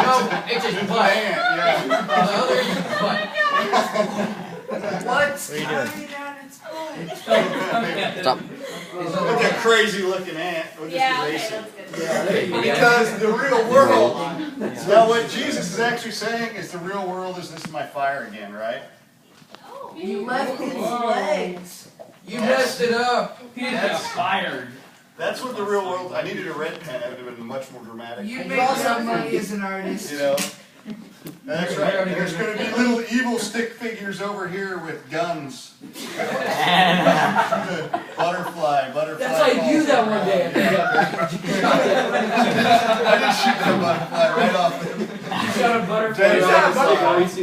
No, it's just butt. Yeah. The other is butt. What? What are you doing? Stop. Look at crazy looking ant. We'll just Yeah, erase okay, it. that's good. Because the real world, now what Jesus is actually saying is the real world is this is my fire again, right? Oh, You left his legs. You messed it up. That's, Fired. that's what the real world, I needed a red pen, it would have been much more dramatic. You made some money as an artist. You know? That's right. And there's going to be little evil stick figures over here with guns. Butterfly. That's how you do that one day. I just shoot that butterfly right off. You got a butterfly. James, that's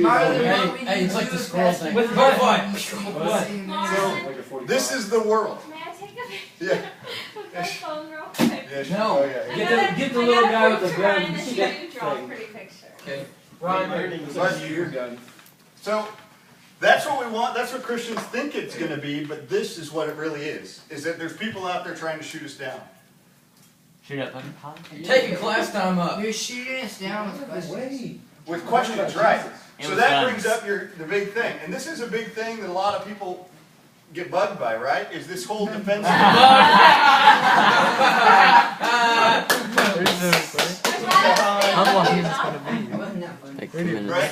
Hey, it's like the squirrel thing. With butterfly. So, this is the world. May I take a picture Yeah. with my phone real quick? Yeah, sure. No. Oh, yeah. Get the little guy with the gun. gun. And then you draw a pretty picture. Okay. Your gun. So, that's what we want, that's what Christians think it's going to be, but this is what it really is that there's people out there trying to shoot us down. Shoot up, buddy. Taking class time up. You're shooting us down with questions. With questions, right. It So was that guns. brings up the big thing. And this is a big thing that a lot of people get bugged by, right? Is this whole defense. How long is this gonna be? Wasn't that funny? Like 2 minutes. Right?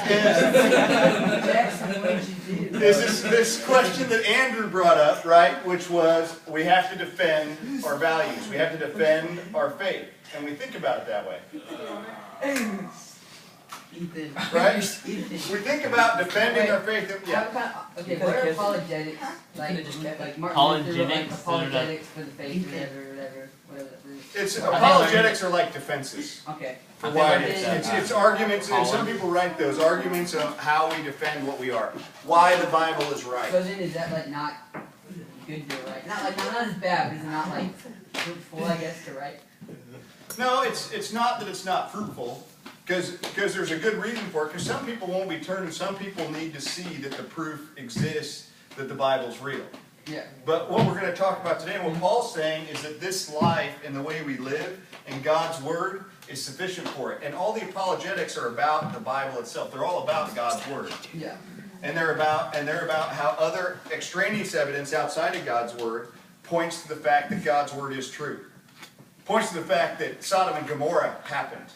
Jackson, what did you do? Is this question that Andrew brought up, right? Which was, we have to defend our values. We have to defend our faith. And we think about it that way. Ethan. Right? Ethan. We think about defending our faith. Yeah. Okay, what are apologetics? Like Martin Luther, like apologetics for the faith, whatever that is. It's apologetics are like defenses. Okay. For why it is. It's arguments, and some people write those arguments of how we defend what we are. Why the Bible is right. So then is that like not good to write? Not as bad, but is it not like fruitful, I guess, to write? No, it's not that it's not fruitful, because there's a good reason for it, because some people won't be turned, and some people need to see that the proof exists that the Bible's real. Yeah. But what we're going to talk about today, and what Paul's saying, is that this life and the way we live and God's Word is sufficient for it. And all the apologetics are about the Bible itself. They're all about God's Word. Yeah. And they're about how other extraneous evidence outside of God's Word points to the fact that God's Word is true. Points to the fact that Sodom and Gomorrah happened.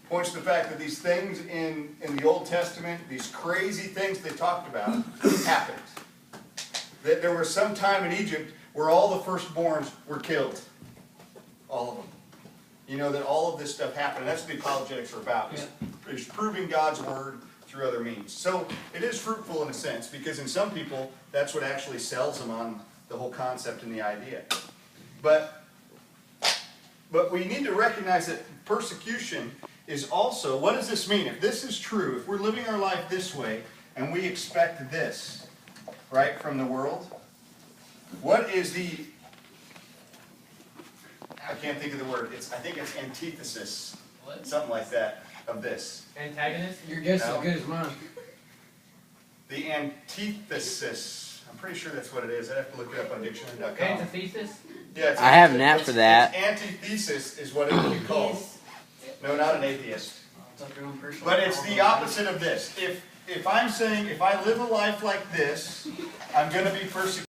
Points to the fact that these things in the Old Testament, these crazy things they talked about, happened. That there was some time in Egypt where all the firstborns were killed. All of them. You know, that all of this stuff happened. And that's what the apologetics are about. Is proving God's Word through other means. So it is fruitful in a sense, because in some people, that's what actually sells them on the whole concept and the idea. But we need to recognize that persecution is also, what does this mean? If this is true, if we're living our life this way, and we expect this, right, from the world, what is the, I can't think of the word, I think it's antithesis, something like that, of this. Antagonist? Your guess is as good as mine. The antithesis, I'm pretty sure that's what it is. I'd have to look it up on dictionary.com. Antithesis? Yeah, I have an app for that. Antithesis is what it would be called. No, not an atheist. But it's the opposite of this. If I'm saying, if I live a life like this, I'm going to be persecuted.